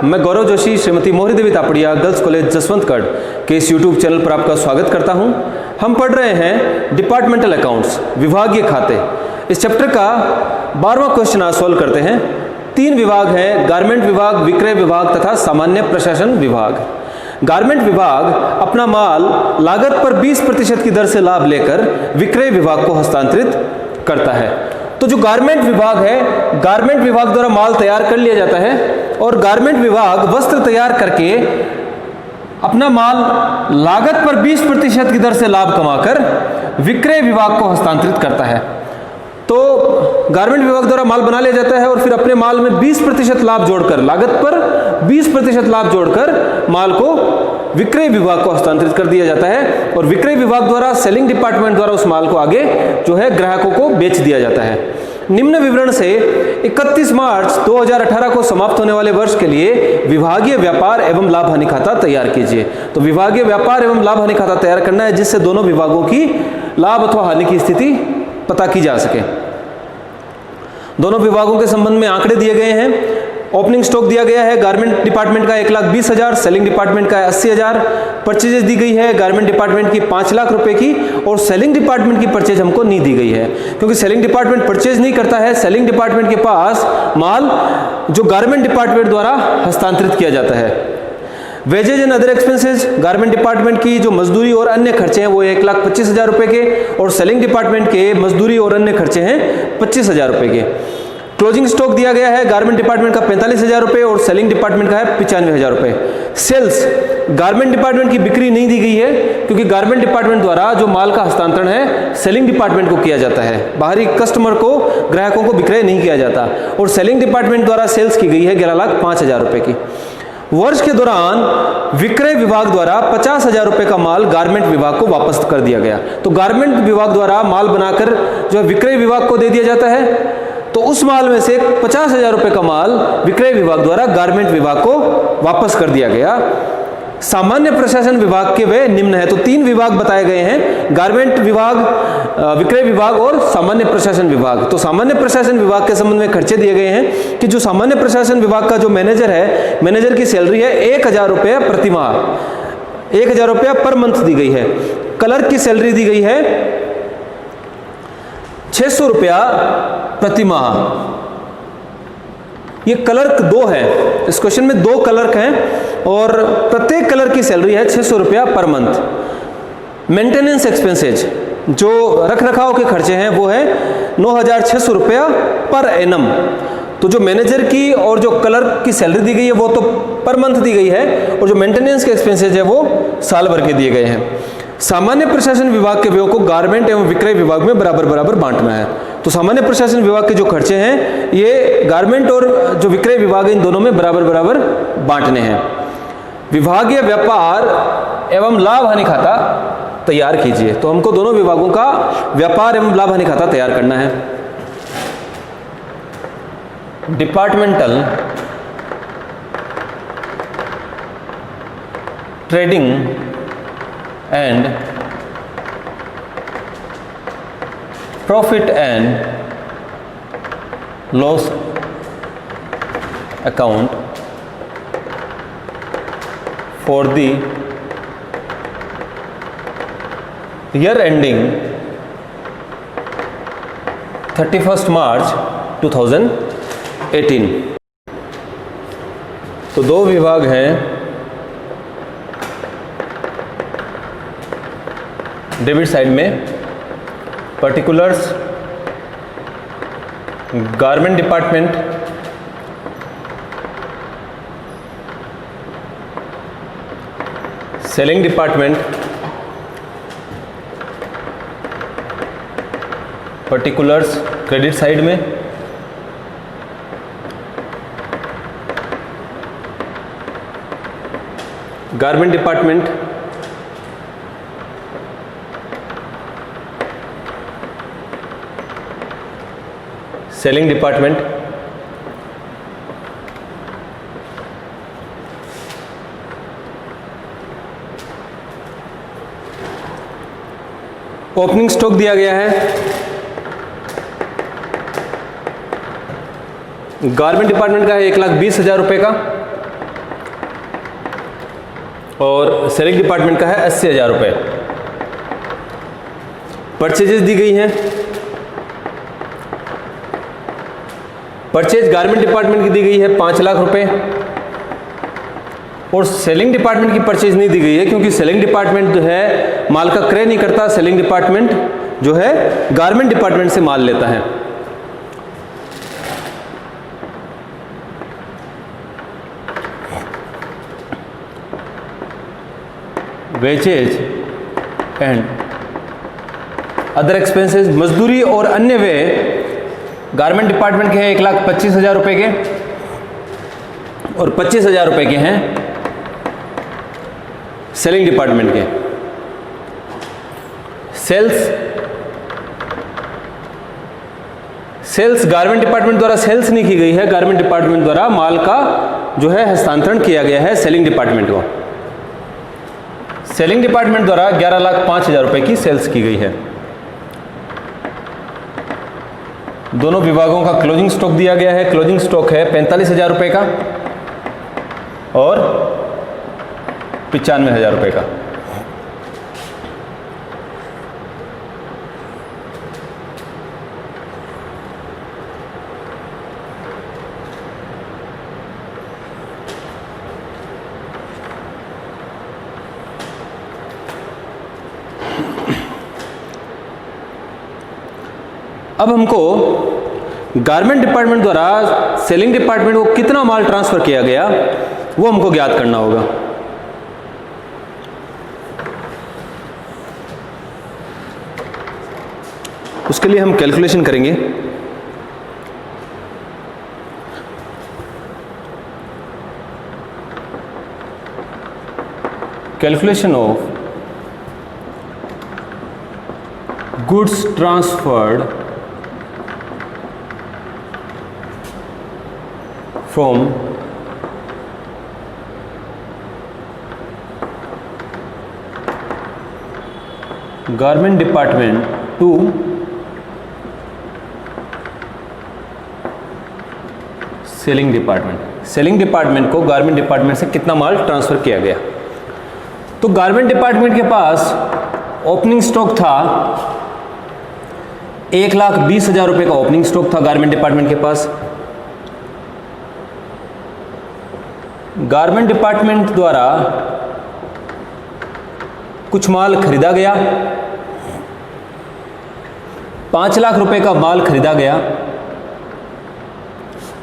मैं गौरव जोशी श्रीमती मोहरी देवी Tapadia girls college Jaswantgarh के इस यूट्यूब चैनल पर आपका स्वागत करता हूं। हम पढ़ रहे हैं डिपार्टमेंटल अकाउंट्स, विभागीय खाते। इस चैप्टर का 12वां क्वेश्चन आज सॉल्व करते हैं। 3 विभाग हैं, गारमेंट विभाग, विक्रय विभाग तथा सामान्य प्रशासन विभाग। गारमेंट विभाग अपना माल लागत पर 20% की दर से लाभ लेकर विक्रय विभाग को हस्तांतरित करता है। तो जो गारमेंट विभाग है, गारमेंट विभाग द्वारा माल तैयार कर लिया जाता है और गारमेंट विभाग वस्त्र तैयार करके अपना माल लागत पर 20% की दर से लाभ कमाकर विक्रय विभाग को हस्तांतरित करता है। तो गारमेंट विभाग द्वारा माल बना लिया जाता है और फिर अपने माल में 20% लाभ जोड़कर, लागत पर 20% लाभ जोड़कर माल को विक्रय विभाग को हस्तांतरित कर दिया जाता है और विक्रय विभाग द्वारा, सेलिंग डिपार्टमेंट द्वारा उस माल को आगे जो है ग्राहकों को बेच दिया जाता है। निम्न विवरण से 31 मार्च 2018 को समाप्त होने वाले वर्ष के लिए विभागीय व्यापार एवं लाभ हानि खाता तैयार कीजिए। तो विभागीय व्यापार एवं लाभ हानि खाता तैयार करना है जिससे दोनों विभागों की लाभ अथवा हानि की स्थिति पता की जा सके। दोनों विभागों के संबंध में आंकड़े दिए गए हैं। ओपनिंग स्टॉक दिया गया है गारमेंट डिपार्टमेंट का 1,20,000, सेलिंग डिपार्टमेंट का 80,000। परचेजेज दी गई है गारमेंट डिपार्टमेंट की 5 लाख रुपए की और सेलिंग डिपार्टमेंट की परचेज हमको नहीं दी गई है क्योंकि सेलिंग डिपार्टमेंट परचेज नहीं करता है। सेलिंग डिपार्टमेंट के पास माल जो गारमेंट डिपार्टमेंट द्वारा हस्तांतरित किया जाता है। Wages and other expenses, garment department की जो मजदूरी और अन्य खर्चे हैं वो 1,25,000 रुपए के और सेलिंग डिपार्टमेंट के मजदूरी और अन्य खर्चे हैं 25,000 रुपए के। क्लोजिंग स्टॉक दिया गया है गारमेंट डिपार्टमेंट का 45,000 रुपए और सेलिंग डिपार्टमेंट का है 95,000 रुपए। सेल्स, गारमेंट डिपार्टमेंट की बिक्री नहीं दी गई है क्योंकि गारमेंट डिपार्टमेंट द्वारा जो माल का हस्तांतरण है सेलिंग डिपार्टमेंट को किया जाता है, बाहरी कस्टमर को, ग्राहकों को विक्रय नहीं किया जाता। और सेलिंग डिपार्टमेंट द्वारा सेल्स की गई है 11,05,000 रुपए की। वर्ष के दौरान विक्रय विभाग द्वारा 50,000 रुपए का माल गारमेंट विभाग को वापस कर दिया गया। तो गारमेंट विभाग द्वारा माल बनाकर जो है विक्रय विभाग को दे दिया जाता है, तो उस माल में से 50,000 रुपए का माल विक्रय विभाग द्वारा गारमेंट विभाग को वापस कर दिया गया। सामान्य प्रशासन विभाग के वे निम्न है। तो 3 विभाग बताए गए हैं, गारमेंट विभाग, विक्रय विभाग और सामान्य प्रशासन विभाग। तो सामान्य प्रशासन विभाग के संबंध में खर्चे दिए गए हैं कि जो सामान्य प्रशासन विभाग का जो मैनेजर है, मैनेजर की सैलरी है 1,000 रुपये प्रति माह, 1,000 रुपया पर मंथ दी गई है। क्लर्क की सैलरी दी गई है 600 रुपया प्रति माह। ये क्लर्क 2 है, इस क्वेश्चन में 2 क्लर्क हैं और प्रत्येक क्लर्क की सैलरी है 600 रुपया पर मंथ। मेंटेनेंस एक्सपेंसेज, जो रख रखाव के खर्चे हैं वो है 9,600 रुपया पर एनम। तो जो मैनेजर की और जो क्लर्क की सैलरी दी गई है वो तो पर मंथ दी गई है और जो मेंटेनेंस के एक्सपेंसेज है वो साल भर के दिए गए हैं। सामान्य प्रशासन विभाग के व्ययों को गारमेंट एवं विक्रय विभाग में बराबर बराबर बांटना है। तो सामान्य प्रशासन विभाग के जो खर्चे हैं ये गारमेंट और जो विक्रय विभाग है इन दोनों में बराबर बराबर बांटने हैं। विभागीय व्यापार एवं लाभ हानि खाता तैयार कीजिए। तो हमको दोनों विभागों का व्यापार एवं लाभ हानि खाता तैयार करना है। Departmental trading and profit and loss account for the year ending 31 March 2018। तो 2 विभाग हैं, डेबिट साइड में particulars garment department, selling department, particulars credit side में, garment department, selling department, opening stock दिया गया है गारमेंट डिपार्टमेंट का है 1,20,000 रुपए का और सेलिंग डिपार्टमेंट का है 80,000 रुपये। परचेजेस दी गई हैं। परचेज गारमेंट डिपार्टमेंट की दी गई है 5 लाख रुपए और सेलिंग डिपार्टमेंट की परचेज नहीं दी गई है, क्योंकि सेलिंग डिपार्टमेंट जो है माल का क्रय नहीं करता। सेलिंग डिपार्टमेंट जो है गारमेंट डिपार्टमेंट से माल लेता है। वेजेज एंड अदर एक्सपेंसेस, मजदूरी और अन्य व्यय गारमेंट डिपार्टमेंट के हैं 1,25,000 रुपए के और 25,000 रुपए के हैं सेलिंग डिपार्टमेंट के। सेल्स गारमेंट डिपार्टमेंट द्वारा सेल्स नहीं की गई है, गारमेंट डिपार्टमेंट द्वारा माल का जो है हस्तांतरण किया गया है सेलिंग डिपार्टमेंट को। सेलिंग डिपार्टमेंट द्वारा 11,05,000 रुपए की सेल्स की गई है। दोनों विभागों का क्लोजिंग स्टॉक दिया गया है। क्लोजिंग स्टॉक है 45,000 रुपए का और 95,000 रुपए का। अब हमको गारमेंट डिपार्टमेंट द्वारा सेलिंग डिपार्टमेंट को कितना माल ट्रांसफर किया गया वो हमको ज्ञात करना होगा। उसके लिए हम कैलकुलेशन करेंगे। Calculation of goods transferred from garment department to selling department. Selling department को गारमेंट डिपार्टमेंट से कितना माल ट्रांसफर किया गया। तो गारमेंट डिपार्टमेंट के पास ओपनिंग स्टॉक था 1,20,000 रुपए का ओपनिंग स्टॉक था गारमेंट डिपार्टमेंट के पास। गारमेंट डिपार्टमेंट द्वारा कुछ माल खरीदा गया, 5 लाख रुपए का माल खरीदा गया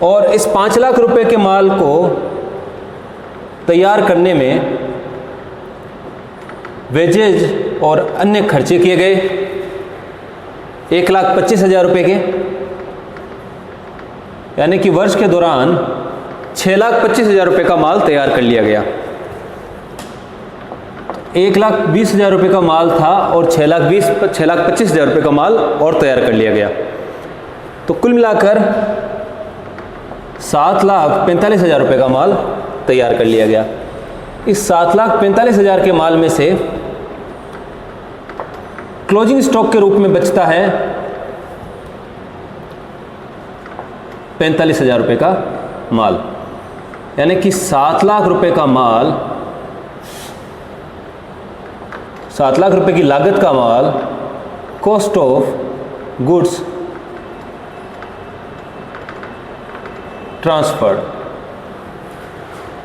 और इस 5 लाख रुपए के माल को तैयार करने में वेजेज और अन्य खर्चे किए गए 1,25,000 रुपए के, यानी कि वर्ष के दौरान 6,25,000 रुपए का माल तैयार कर लिया गया। 1,20,000 रुपए का माल था और 6,25,000 रुपए का माल और तैयार कर लिया गया। तो कुल मिलाकर 7,45,000 रुपए का माल तैयार कर लिया गया। इस 7,45,000 के माल में से क्लोजिंग स्टॉक के रूप में बचता है 45,000 रुपए का माल, यानी कि 7 लाख रुपए का माल, 7 लाख रुपए की लागत का माल कॉस्ट ऑफ गुड्स ट्रांसफर्ड।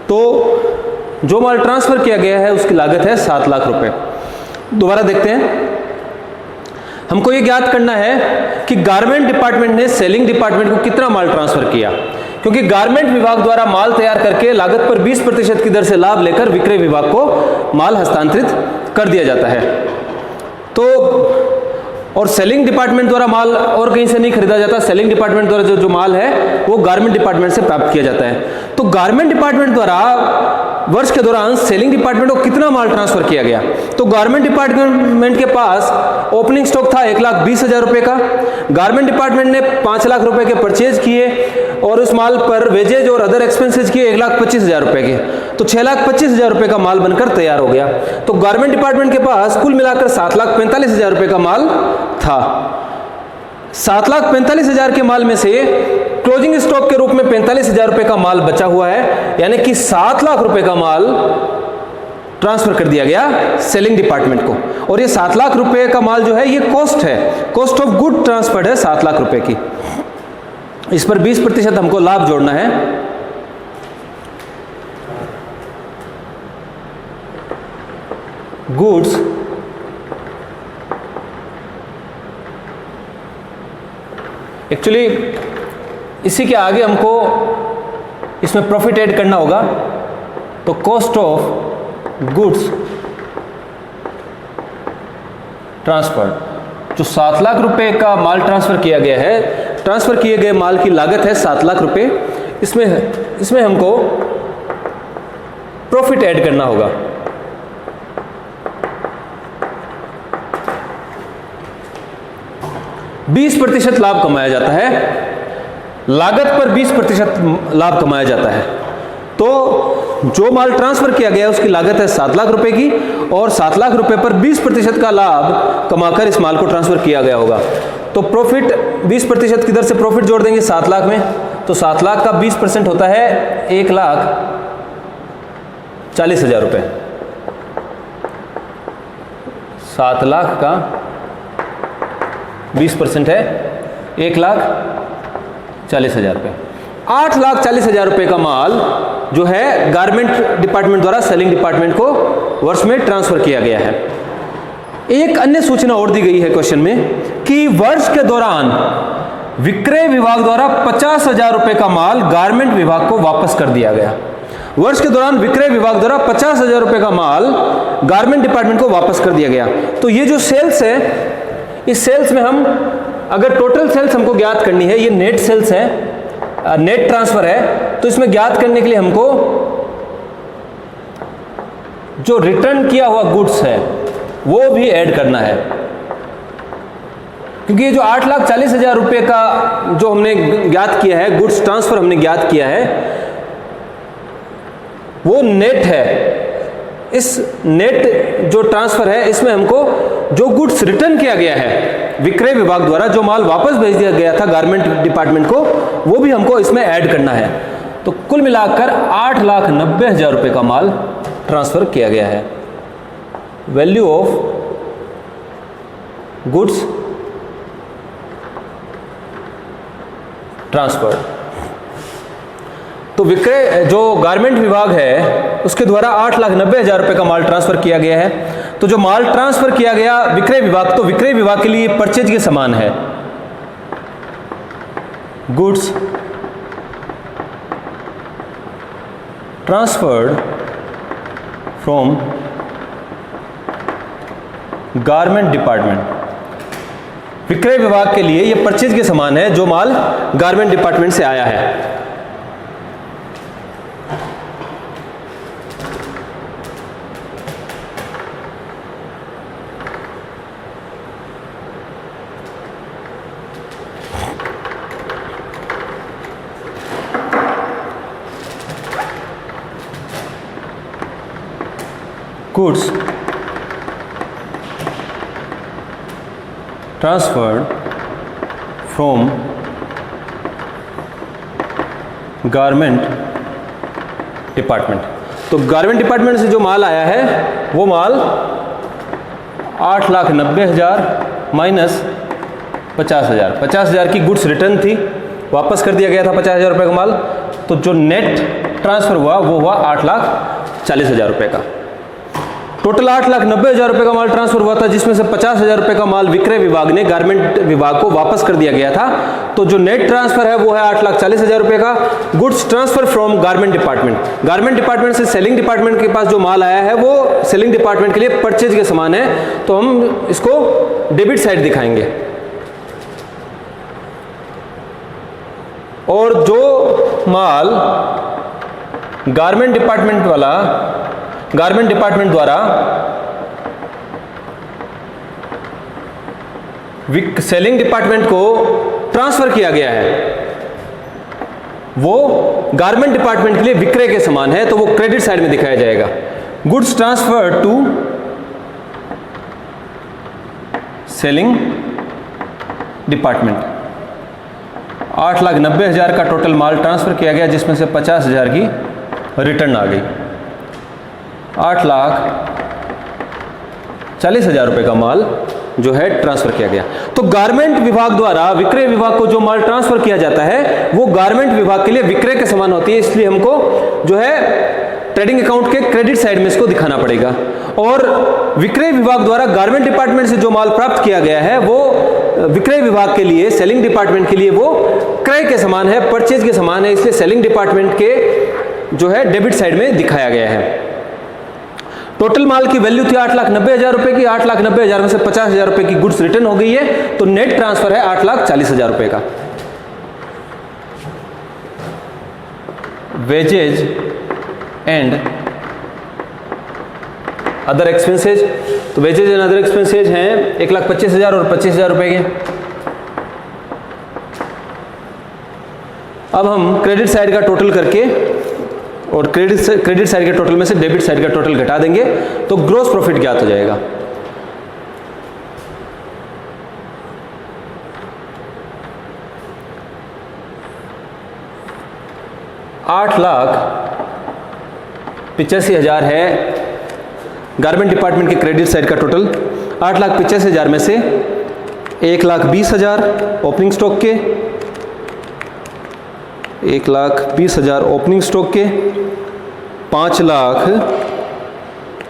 तो जो माल ट्रांसफर किया गया है उसकी लागत है 7 लाख रुपए। दोबारा देखते हैं। हमको ये ज्ञात करना है कि गारमेंट डिपार्टमेंट ने सेलिंग डिपार्टमेंट को कितना माल ट्रांसफर किया, क्योंकि गारमेंट विभाग द्वारा माल तैयार करके लागत पर 20% की दर से लाभ लेकर विक्रय विभाग को माल हस्तांतरित कर दिया जाता है। तो और सेलिंग डिपार्टमेंट द्वारा माल और कहीं से नहीं खरीदा जाता। सेलिंग डिपार्टमेंट द्वारा जो माल है वो गारमेंट डिपार्टमेंट से प्राप्त किया जाता है। तो गारमेंट डिपार्टमेंट द्वारा वर्ष के दौरान सेलिंग डिपार्टमेंट को कितना माल ट्रांसफर किया गया। तो गारमेंट डिपार्टमेंट के पास ओपनिंग स्टॉक था 1,20,000 रुपए का। गारमेंट डिपार्टमेंट ने 5 लाख रुपए के परचेज किए और उस माल पर वेजेज और अदर एक्सपेंसेज किए 1,25,000 रुपए के। तो 6,25,000 रुपए का माल बनकर तैयार हो गया। तो गारमेंट डिपार्टमेंट के पास कुल मिलाकर 7,45,000 रुपए का माल था। 7,45,000 के माल में से क्लोजिंग स्टॉक के रूप में 45,000 रुपए का माल बचा हुआ है, यानी कि 7 लाख रुपए का माल ट्रांसफर कर दिया गया सेलिंग डिपार्टमेंट को। और ये 7 लाख रुपए का माल जो है ये कॉस्ट है, कॉस्ट ऑफ गुड ट्रांसफर्ड है 7 लाख रुपए की। इस पर 20% हमको लाभ जोड़ना है। गुड्स एक्चुअली इसी के आगे हमको इसमें प्रॉफिट ऐड करना होगा, तो कॉस्ट ऑफ गुड्स ट्रांसफर, जो 7 लाख रुपए का माल ट्रांसफर किया गया है, ट्रांसफर किए गए माल की लागत है 7 लाख रुपए, इसमें हमको प्रॉफिट ऐड करना होगा। बीस % लाभ कमाया जाता है, लागत पर 20% लाभ कमाया जाता है। तो जो माल ट्रांसफर किया गया है उसकी लागत है 7 लाख रुपए की, और 7 लाख रुपए पर 20% का लाभ कमाकर इस माल को ट्रांसफर किया गया होगा। तो प्रॉफिट 20% किधर से प्रॉफिट जोड़ देंगे 7 लाख में, तो 7 लाख का 20% होता है 1,40,000 रुपये। 7 लाख का 20% है 1,40,000 रुपये। 8,40,000 रुपये का माल जो है गारमेंट डिपार्टमेंट द्वारा सेलिंग डिपार्टमेंट को वर्ष में ट्रांसफर किया गया है। एक अन्य सूचना और दी गई है क्वेश्चन में कि वर्ष के दौरान विक्रय विभाग द्वारा 50,000 रुपये का माल गारमेंट विभाग को वापस कर दिया गया। वर्ष के दौरान विक्रय विभाग द्वारा 50,000 रुपये का माल गारमेंट डिपार्टमेंट को वापस कर दिया गया। तो ये जो सेल्स है, इस सेल्स में हम अगर टोटल सेल्स हमको ज्ञात करनी है, ये नेट सेल्स है, नेट ट्रांसफर है, तो इसमें ज्ञात करने के लिए हमको जो रिटर्न किया हुआ गुड्स है वो भी ऐड करना है, क्योंकि ये जो 8,40,000 रुपये का जो हमने ज्ञात किया है, गुड्स ट्रांसफर हमने ज्ञात किया है, वो नेट है। इस नेट जो ट्रांसफर है इसमें हमको जो गुड्स रिटर्न किया गया है विक्रय विभाग द्वारा, जो माल वापस भेज दिया गया था गारमेंट डिपार्टमेंट को, वो भी हमको इसमें ऐड करना है। तो कुल मिलाकर 8,90,000 रुपये का माल ट्रांसफर किया गया है। Value of goods transfer. तो विक्रय जो गारमेंट विभाग है उसके द्वारा 8,90,000 रुपये का माल ट्रांसफर किया गया है। तो जो माल ट्रांसफर किया गया विक्रय विभाग, तो विक्रय विभाग के लिए परचेज के समान है। Goods transferred from garment department, विक्रय विभाग के लिए यह परचेज के समान है जो माल गारमेंट डिपार्टमेंट से आया है। Goods transferred from garment department. तो गारमेंट डिपार्टमेंट से जो माल आया है वो माल 8,90,000 माइनस 50,000, 50,000 की गुड्स रिटर्न थी, वापस कर दिया गया था 50,000 रुपये का माल। तो जो नेट ट्रांसफर हुआ वो हुआ 8,40,000 रुपये का। टोटल 8,90,000 रुपये का माल ट्रांसफर हुआ था, जिसमें से 50,000 रुपये का माल विक्रय विभाग ने गारमेंट विभाग को वापस कर दिया गया था। तो जो नेट ट्रांसफर है वो है 8,40,000 रुपये का। Goods transfer from garment department, garment department से सेलिंग डिपार्टमेंट के पास जो माल आया है वो सेलिंग डिपार्टमेंट के लिए परचेज के समान है, तो हम इसको डेबिट साइड दिखाएंगे। और जो माल गारमेंट डिपार्टमेंट द्वारा सेलिंग डिपार्टमेंट को ट्रांसफर किया गया है वो गारमेंट डिपार्टमेंट के लिए विक्रय के समान है, तो वो क्रेडिट साइड में दिखाया जाएगा। Goods transfer to selling department, 8,90,000 का टोटल माल ट्रांसफर किया गया, जिसमें से 50,000 की रिटर्न आ गई। 8,40,000 रुपये का माल जो है ट्रांसफर किया गया। तो गारमेंट विभाग द्वारा विक्रय विभाग को जो माल ट्रांसफर किया जाता है वो गारमेंट विभाग के लिए विक्रय के समान होती है, इसलिए हमको जो है ट्रेडिंग अकाउंट के क्रेडिट साइड में इसको दिखाना पड़ेगा। और विक्रय विभाग द्वारा गारमेंट डिपार्टमेंट से जो माल प्राप्त किया गया है वो विक्रय विभाग के लिए, सेलिंग डिपार्टमेंट के लिए वो क्रय के समान है, परचेज के समान है, इसलिए सेलिंग डिपार्टमेंट के जो है डेबिट साइड में दिखाया गया है। टोटल माल की वैल्यू थी 8,90,000 रुपए की। 8,90,000 में से 50,000 रुपए की गुड्स रिटर्न हो गई है, तो नेट ट्रांसफर है 8,40,000 रुपए का। वेजेज एंड अदर एक्सपेंसेज, तो वेजेज एंड अदर एक्सपेंसेज हैं 1,25,000 और 25,000 रुपए के। अब हम क्रेडिट साइड का टोटल करके और क्रेडिट साइड के टोटल में से डेबिट साइड का टोटल घटा देंगे तो ग्रॉस प्रॉफिट ज्ञात हो जाएगा। $8,85,000 है गारमेंट डिपार्टमेंट के क्रेडिट साइड का टोटल। 8,85,000 में से 1,20,000 ओपनिंग स्टॉक के, 1,20,000 ओपनिंग स्टॉक के, 5 लाख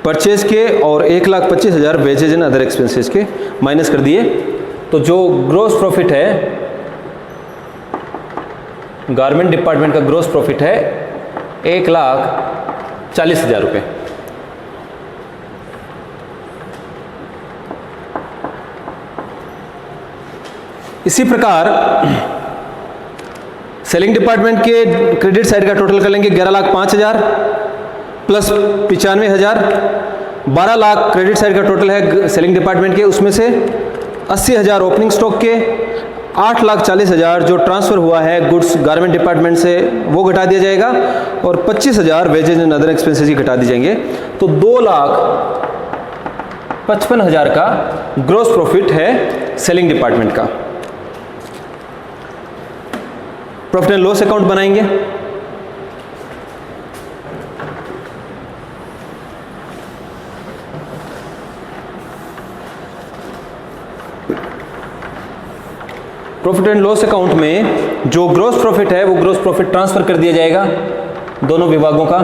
परचेज के और 1,25,000 वेजेज एंड अदर एक्सपेंसेस के माइनस कर दिए, तो जो ग्रॉस प्रॉफिट है गारमेंट डिपार्टमेंट का ग्रॉस प्रॉफिट है 1,40,000 रुपये। इसी प्रकार सेलिंग डिपार्टमेंट के क्रेडिट साइड का टोटल कर लेंगे 11,05,000 प्लस 95,000। 12 लाख क्रेडिट साइड का टोटल है सेलिंग डिपार्टमेंट के, उसमें से 80,000 ओपनिंग स्टॉक के, 8,40,000 जो ट्रांसफर हुआ है गुड्स गारमेंट डिपार्टमेंट से वो घटा दिया जाएगा और 25,000 वेजेज एंड अदर एक्सपेंसेस ही घटा दी जाएंगे, तो 2,55,000 का ग्रॉस प्रॉफिट है सेलिंग डिपार्टमेंट का। प्रॉफिट एंड लॉस अकाउंट बनाएंगे। प्रॉफिट एंड लॉस अकाउंट में जो ग्रॉस प्रॉफिट है वो ग्रॉस प्रॉफिट ट्रांसफर कर दिया जाएगा दोनों विभागों का।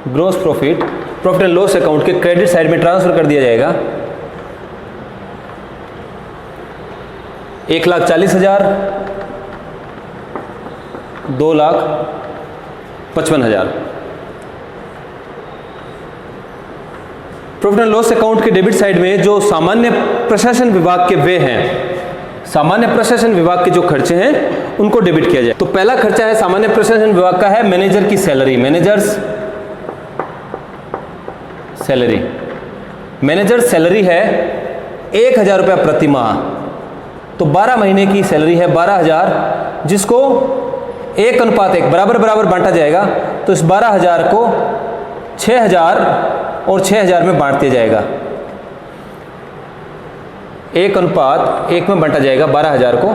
Gross profit profit and loss account के क्रेडिट साइड में ट्रांसफर कर दिया जाएगा। 1,40,000, 2,55,000। प्रॉफिट एंड लॉस अकाउंट के डेबिट साइड में जो सामान्य प्रशासन विभाग के व्यय हैं, सामान्य प्रशासन विभाग के जो खर्चे हैं उनको डेबिट किया जाए। तो पहला खर्चा है सामान्य प्रशासन विभाग का है मैनेजर की salary, managers salary. Manager salary है 1,000 रुपया प्रति माह, तो 12 महीने की सैलरी है 12,000, जिसको 1:1 बराबर बराबर बांटा जाएगा। तो इस 12,000 को 6,000 और 6,000 में बांट दिया जाएगा, 1:1 में बांटा जाएगा। 12,000 को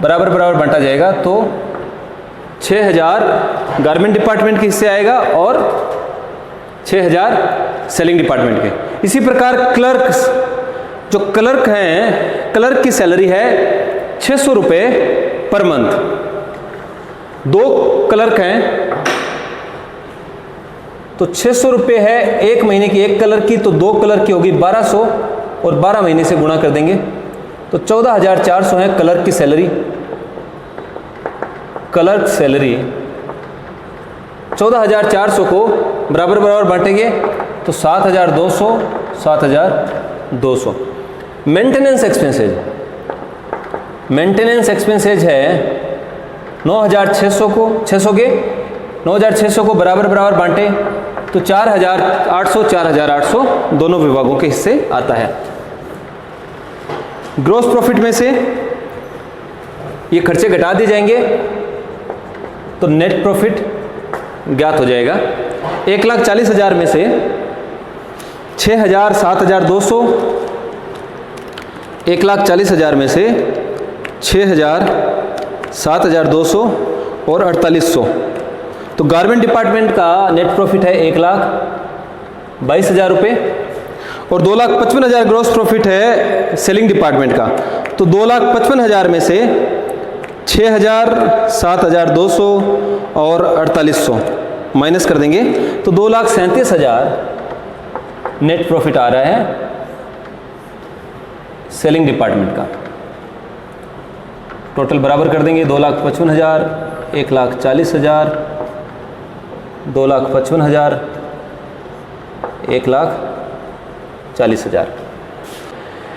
बराबर बराबर बांटा जाएगा, तो 6,000 गारमेंट डिपार्टमेंट के हिस्से आएगा और 6,000 सेलिंग डिपार्टमेंट के। इसी प्रकार क्लर्क्स, जो क्लर्क हैं, क्लर्क की सैलरी है 600 रुपये पर मंथ। 2 क्लर्क हैं तो 600 रुपये है एक महीने की एक क्लर्क की, तो 2 क्लर्क की होगी 1,200 और 12 महीने से गुणा कर देंगे तो 14,400 है क्लर्क की सैलरी। क्लर्क सैलरी 14,400 को बराबर बराबर बांटेंगे तो 7,200, 7,200। मेंटेनेंस एक्सपेंसेज, मेंटेनेंस एक्सपेंसेज है 9,600 को 600 के 9,600 को बराबर बराबर बांटे तो 4,800, 4,800 दोनों विभागों के हिस्से आता है। ग्रॉस प्रॉफिट में से ये खर्चे घटा दिए जाएंगे तो नेट प्रॉफिट ज्ञात हो जाएगा। 1,40,000 में से 6,000, 7,200, 1,40,000 में से 6,000, 7,200 और 4800। तो गारमेंट डिपार्टमेंट का नेट प्रॉफिट है 1,22,000 रुपये और 2,55,000 ग्रॉस प्रॉफिट है सेलिंग डिपार्टमेंट का। तो 2,55,000 में से 6,000, 7,200 और 4800 माइनस कर देंगे तो 2,37,000 नेट प्रॉफिट आ रहा है सेलिंग डिपार्टमेंट का। टोटल बराबर कर देंगे 2,55,000, 1,40,000, 2,55,000, 1,40,000।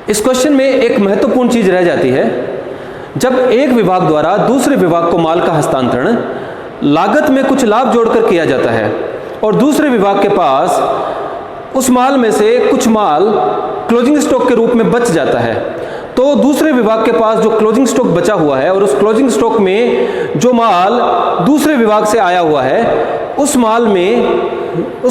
इस क्वेश्चन में एक महत्वपूर्ण चीज रह जाती है, जब एक विभाग द्वारा दूसरे विभाग को माल का हस्तांतरण लागत में कुछ लाभ जोड़कर किया जाता है और दूसरे विभाग के पास उस माल में से कुछ माल क्लोजिंग स्टॉक के रूप में बच जाता है, तो दूसरे विभाग के पास जो क्लोजिंग स्टॉक बचा हुआ है और उस क्लोजिंग स्टॉक में जो माल दूसरे विभाग से आया हुआ है उस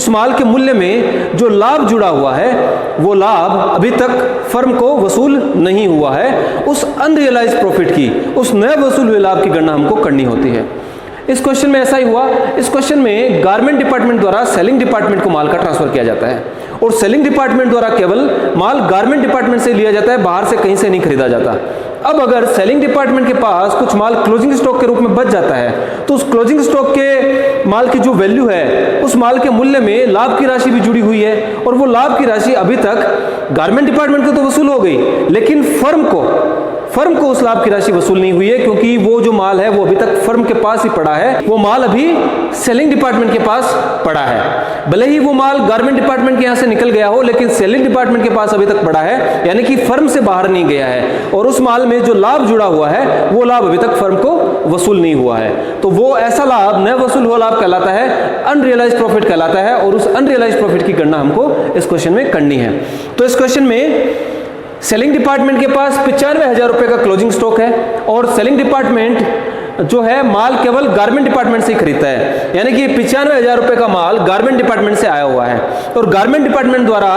माल के मूल्य में जो लाभ जुड़ा हुआ है वो लाभ अभी तक फर्म को वसूल नहीं हुआ है। उस अनरियलाइज्ड प्रॉफिट की, उस नए वसूल हुए लाभ की गणना हमको करनी होती है। इस क्वेश्चन में ऐसा ही हुआ। इस क्वेश्चन में गारमेंट डिपार्टमेंट द्वारा सेलिंग डिपार्टमेंट को माल का ट्रांसफर किया जाता है और सेलिंग डिपार्टमेंट द्वारा केवल माल गारमेंट डिपार्टमेंट से लिया जाता है, बाहर से कहीं से नहीं खरीदा जाता। अब अगर सेलिंग डिपार्टमेंट के पास कुछ माल क्लोजिंग स्टॉक के रूप में बच जाता है तो उस क्लोजिंग स्टॉक के माल की जो वैल्यू है उस माल के मूल्य में लाभ की राशि भी जुड़ी हुई है और वो लाभ की राशि अभी तक गारमेंट डिपार्टमेंट को तो वसूल हो गई, लेकिन फर्म को उस लाभ की राशि वसूल नहीं हुई है, क्योंकि वो जो माल है वो अभी तक फर्म के पास ही पड़ा है, वो माल अभी सेलिंग डिपार्टमेंट के पास पड़ा है। भले ही वो माल गारमेंट डिपार्टमेंट के यहां से निकल गया हो, लेकिन सेलिंग डिपार्टमेंट के पास अभी तक पड़ा है, यानी कि फर्म से बाहर नहीं गया है और उस माल में जो लाभ जुड़ा हुआ है वो लाभ अभी तक फर्म को वसूल नहीं हुआ है। तो वो ऐसा लाभ, न वसूल हुआ लाभ कहलाता है, अनरियलाइज्ड प्रॉफिट कहलाता है और उस अनरियलाइज्ड प्रॉफिट की गणना हमको इस क्वेश्चन में करनी है। तो इस क्वेश्चन में सेलिंग डिपार्टमेंट के पास 95,000 रुपए का क्लोजिंग स्टॉक है और सेलिंग डिपार्टमेंट जो है माल केवल गारमेंट डिपार्टमेंट से ही खरीदता है, यानी कि 95,000 रुपए का माल गारमेंट डिपार्टमेंट से आया हुआ है और गारमेंट डिपार्टमेंट द्वारा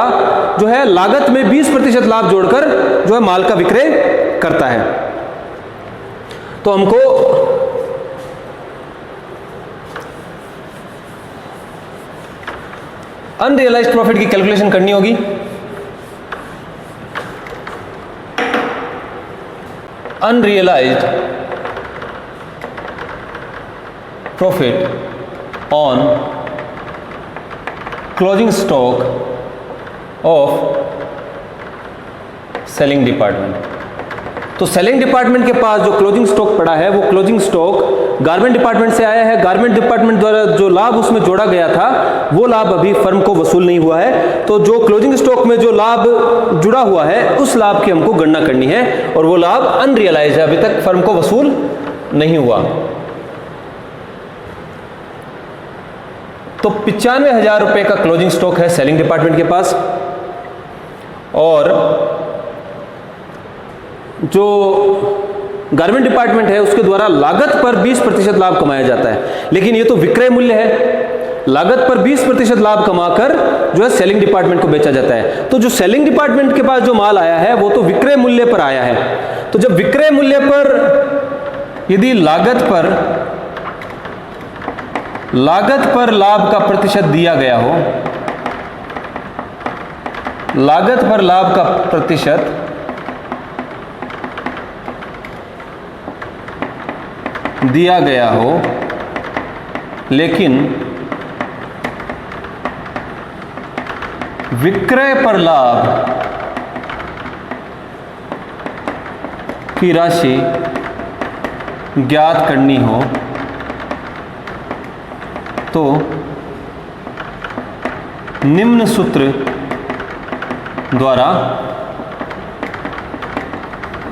जो है लागत में 20% लाभ जोड़कर जो है माल का विक्रय करता है। तो हमको अनरियलाइज्ड प्रॉफिट की कैलकुलेशन करनी होगी। Unrealized profit on closing stock of selling department। तो सेलिंग डिपार्टमेंट के पास जो क्लोजिंग स्टॉक पड़ा है वो क्लोजिंग स्टॉक गारमेंट डिपार्टमेंट से आया है। गारमेंट डिपार्टमेंट द्वारा जो लाभ उसमें जोड़ा गया था वो लाभ अभी फर्म को वसूल नहीं हुआ है। तो जो क्लोजिंग स्टॉक में जो लाभ जुड़ा हुआ है उस लाभ की हमको गणना करनी है और वो लाभ अनरियलाइज है, अभी तक फर्म को वसूल नहीं हुआ। तो 95,000 रुपए का क्लोजिंग स्टॉक है सेलिंग डिपार्टमेंट के पास और जो गारमेंट डिपार्टमेंट है उसके द्वारा लागत पर 20% लाभ कमाया जाता है, लेकिन ये तो विक्रय मूल्य है। लागत पर 20% लाभ कमाकर जो है सेलिंग डिपार्टमेंट को बेचा जाता है। तो जो सेलिंग डिपार्टमेंट के पास जो माल आया है वो तो विक्रय मूल्य पर आया है। तो जब विक्रय मूल्य पर यदि लागत पर लाभ का प्रतिशत दिया गया हो, लागत पर लाभ का प्रतिशत दिया गया हो, लेकिन विक्रय पर लाभ की राशि ज्ञात करनी हो तो निम्न सूत्र द्वारा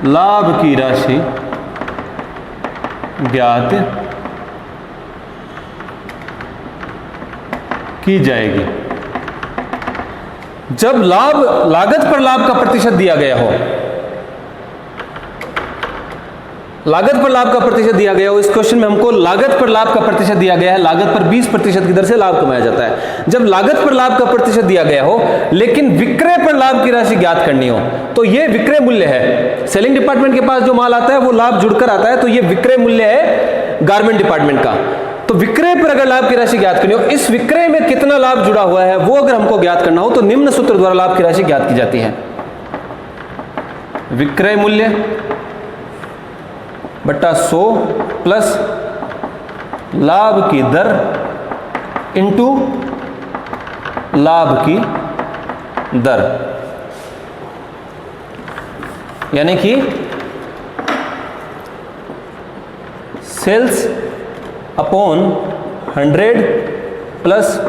लाभ की राशि ज्ञात की जाएगी। जब लागत पर लाभ का प्रतिशत दिया गया हो, लागत पर लाभ का प्रतिशत दिया गया हो, इस क्वेश्चन में हमको लागत पर लाभ का प्रतिशत दिया गया है, लागत पर 20% की दर से लाभ कमाया जाता है। जब लागत पर लाभ का प्रतिशत दिया गया हो लेकिन विक्रय पर लाभ की राशि ज्ञात करनी हो तो ये विक्रय मूल्य है। सेलिंग डिपार्टमेंट के पास जो माल आता है वो लाभ जुड़कर आता है, तो ये विक्रय मूल्य है। गारमेंट डिपार्टमेंट का। तो विक्रय पर अगर लाभ की राशि ज्ञात करनी हो, इस विक्रय में कितना लाभ जुड़ा हुआ है वो अगर हमको ज्ञात करना हो तो निम्न सूत्र द्वारा लाभ की राशि ज्ञात की जाती है। विक्रय मूल्य बट्टा 100 प्लस लाभ की दर इंटू लाभ की दर, यानी कि sales upon 100 plus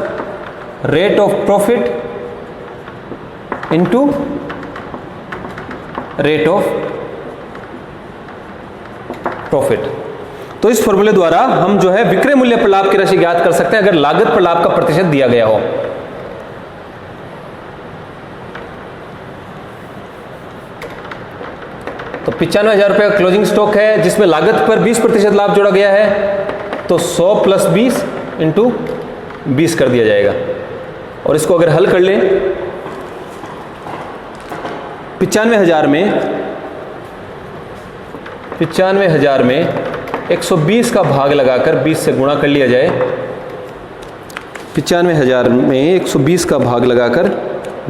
rate of profit into rate of profit. तो इस फॉर्मूले द्वारा हम जो है विक्रय मूल्य पर लाभ की राशि ज्ञात कर सकते हैं अगर लागत पर लाभ का प्रतिशत दिया गया हो। तो 95,000 रुपये का क्लोजिंग स्टॉक है जिसमें लागत पर 20% लाभ जोड़ा गया है, तो 100 प्लस 20 इंटू 20 कर दिया जाएगा। और इसको अगर हल कर लें 95,000 में 120 का भाग लगाकर 20 से गुणा कर लिया जाए। 95,000 में 120 का भाग लगाकर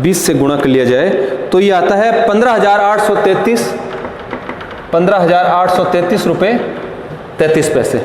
20 से गुणा कर लिया जाए तो ये आता है 15,833 रुपये 33 पैसे।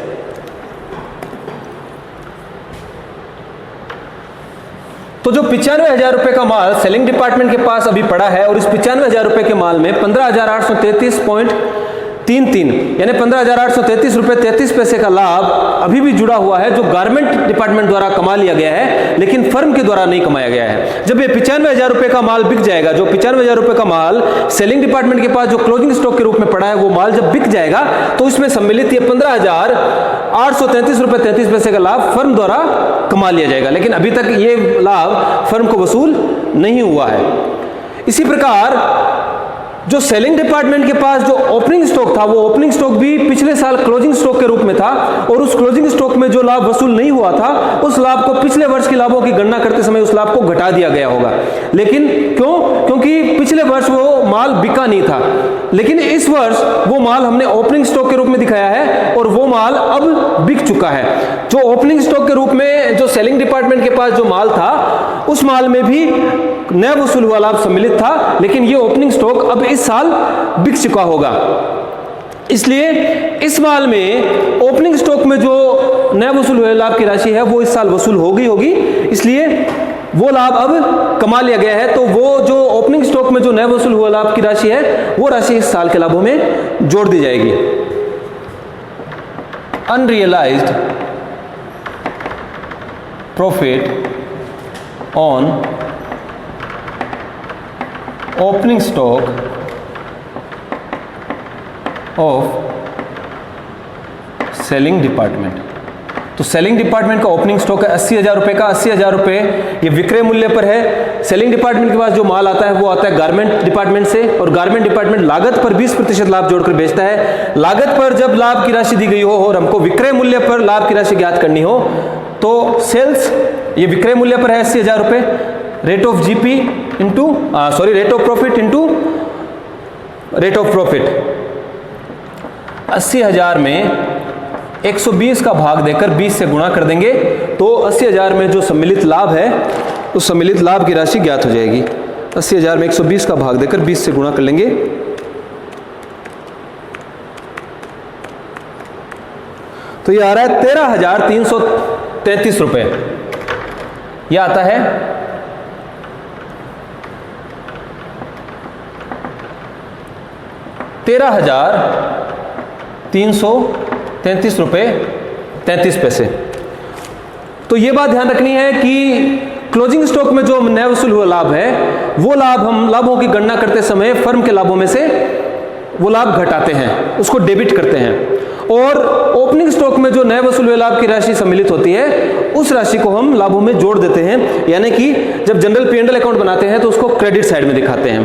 तो जो 95,000 रुपये का माल सेलिंग डिपार्टमेंट के पास अभी पड़ा है और इस 95,000 रुपये के माल में 15,833.33 यानी 15,833 रुपये 33 पैसे का लाभ अभी भी जुड़ा हुआ है जो गारमेंट डिपार्टमेंट द्वारा कमा लिया गया है, लेकिन फर्म के द्वारा नहीं कमाया गया है। जब ये 95,000 रुपये का माल बिक जाएगा, जो 95,000 रुपये का माल सेलिंग डिपार्टमेंट के पास जो क्लोजिंग स्टॉक के रूप में पड़ा है, वो माल जब बिक जाएगा तो इसमें सम्मिलित ये 15,833 रुपये 33 पैसे का लाभ फर्म द्वारा कमा लिया जाएगा, लेकिन अभी तक ये लाभ फर्म को वसूल नहीं हुआ है। इसी प्रकार जो सेलिंग डिपार्टमेंट के पास जो ओपनिंग स्टॉक था, वो ओपनिंग स्टॉक भी पिछले साल क्लोजिंग स्टॉक के रूप में था और उस क्लोजिंग स्टॉक में जो लाभ वसूल नहीं हुआ था उस लाभ को पिछले वर्ष के लाभों की गणना करते समय उस लाभ को घटा दिया गया होगा। लेकिन क्यों? क्योंकि पिछले वर्ष वो माल बिका नहीं था, लेकिन इस वर्ष वो माल हमने ओपनिंग स्टॉक के रूप में दिखाया है और वो माल अब बिक चुका है। जो ओपनिंग स्टॉक के रूप में जो सेलिंग डिपार्टमेंट के पास जो माल था उस माल में भी नया वसूल हुआ लाभ सम्मिलित था, लेकिन ये ओपनिंग स्टॉक अब इस साल बिक चुका होगा। इसलिए इस माल में ओपनिंग स्टॉक में जो नया वसूल हुए लाभ की राशि है वो इस साल वसूल होगी, इसलिए वो लाभ अब कमा लिया गया है। तो वो जो ओपनिंग स्टॉक में जो नया वसूल हुआ लाभ की राशि है वो राशि इस साल के लाभों में जोड़ दी जाएगी। Unrealised profit on opening stock of selling department. तो सेलिंग डिपार्टमेंट का ओपनिंग स्टॉक है 80,000 रुपये का। 80,000 रुपये ये विक्रय मूल्य पर है। सेलिंग डिपार्टमेंट के पास जो माल आता है वो आता है गारमेंट डिपार्टमेंट से और गारमेंट डिपार्टमेंट लागत पर 20% लाभ जोड़कर बेचता है। लागत पर जब लाभ की राशि दी गई हो और हमको विक्रय मूल्य पर लाभ की राशि ज्ञात करनी हो तो सेल्स ये विक्रय मूल्य पर है 80,000 रुपये, rate of GP into rate of profit into rate of profit. 80,000 में 120 का भाग देकर 20 से गुणा कर देंगे तो 80,000 में जो सम्मिलित लाभ है उस सम्मिलित लाभ की राशि ज्ञात हो जाएगी। 80,000 में 120 का भाग देकर 20 से गुणा कर लेंगे तो ये आ रहा है 13,333 रुपये। यह आता है 13,333 रुपये 33 पैसे। तो ये बात ध्यान रखनी है कि क्लोजिंग स्टॉक में जो नया वसूल हुआ लाभ है वो लाभ हम लाभों की गणना करते समय फर्म के लाभों में से वो लाभ घटाते हैं, उसको डेबिट करते हैं, और ओपनिंग स्टॉक में जो नए वसूल हुए लाभ की राशि सम्मिलित होती है उस राशि को हम लाभों में जोड़ देते हैं। यानी कि जब जनरल P&L अकाउंट बनाते हैं तो उसको क्रेडिट साइड में दिखाते हैं।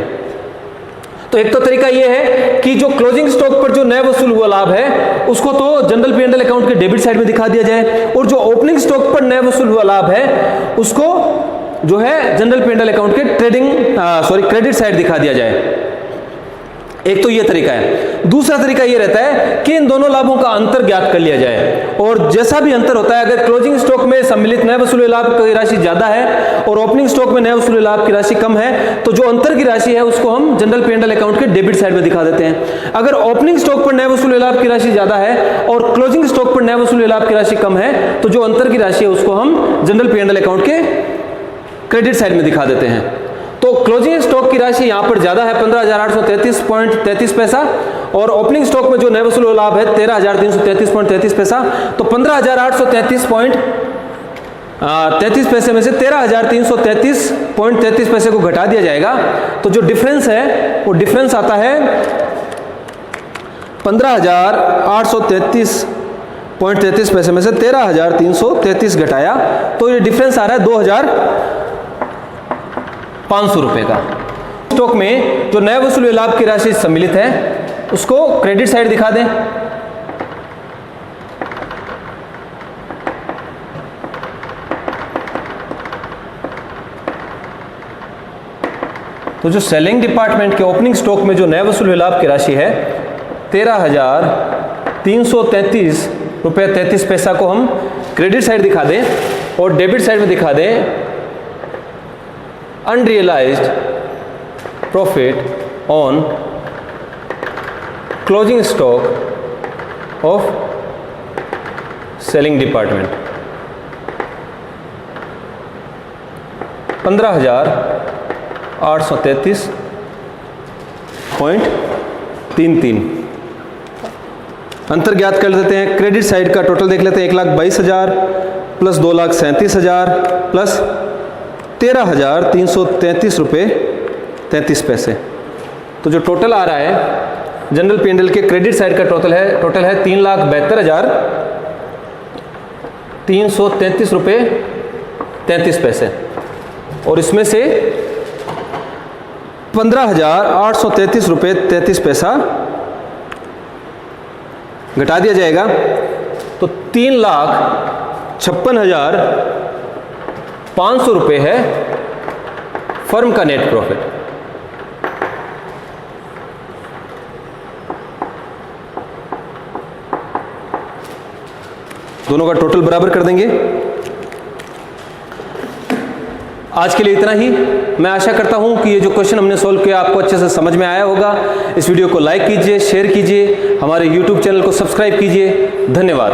तो एक तो तरीका यह है कि जो क्लोजिंग स्टॉक पर जो नया वसूल हुआ लाभ है उसको तो जनरल P&L अकाउंट के डेबिट साइड में दिखा दिया जाए और जो ओपनिंग स्टॉक पर नया वसूल हुआ लाभ है उसको जो है जनरल P&L अकाउंट के क्रेडिट साइड दिखा दिया जाए। एक तो ये तरीका है। दूसरा तरीका ये रहता है कि इन दोनों लाभों का अंतर ज्ञात कर लिया जाए, और जैसा भी अंतर होता है, अगर क्लोजिंग स्टॉक में सम्मिलित नए वसूले लाभ की राशि ज्यादा है और ओपनिंग स्टॉक में नए वसूले लाभ की राशि कम है, तो जो अंतर की राशि है उसको हम जनरल P&L अकाउंट के डेबिट साइड में दिखा देते हैं। अगर ओपनिंग स्टॉक पर नए वसूले लाभ की राशि ज्यादा है और क्लोजिंग स्टॉक पर नए वसूले लाभ की राशि कम है, तो जो अंतर की राशि है उसको हम जनरल P&L अकाउंट के क्रेडिट साइड में दिखा देते हैं। तो क्लोजिंग स्टॉक की राशि यहां पर ज्यादा है 15,833.33 पैसा, और ओपनिंग स्टॉक में जो नए वसूल लाभ है 13,333.33 पैसा। तो 15,833.33 पैसे में से 13,333.33 पैसे को घटा दिया जाएगा, तो जो डिफरेंस है वो डिफरेंस आता है 15,833.33 पैसे में से 13,333 घटाया, तो ये डिफरेंस आ रहा है 2,500 रुपए का। स्टॉक में जो नए वसूले लाभ की राशि सम्मिलित है उसको क्रेडिट साइड दिखा दें। तो जो सेलिंग डिपार्टमेंट के ओपनिंग स्टॉक में जो नए वसूले लाभ की राशि है 13,333 रुपये 33 पैसा को हम क्रेडिट साइड दिखा दें, और डेबिट साइड में दिखा दें unrealised profit on closing stock of selling department 15,833.33। अंतर ज्ञात कर लेते हैं। क्रेडिट साइड का टोटल देख लेते हैं। 1,22,000 प्लस 2,37,000 प्लस 13,333 रुपये 33 पैसे। तो जो टोटल आ रहा है जनरल P&L के क्रेडिट साइड का टोटल है 3,72,333 रुपये 33 पैसे, और इसमें से 15,833 रुपये 33 पैसा घटा दिया जाएगा, तो 3,56,500 रुपये है फर्म का नेट प्रॉफिट। दोनों का टोटल बराबर कर देंगे। आज के लिए इतना ही। मैं आशा करता हूं कि ये जो क्वेश्चन हमने सॉल्व किया आपको अच्छे से समझ में आया होगा। इस वीडियो को लाइक कीजिए, शेयर कीजिए, हमारे YouTube चैनल को सब्सक्राइब कीजिए। धन्यवाद।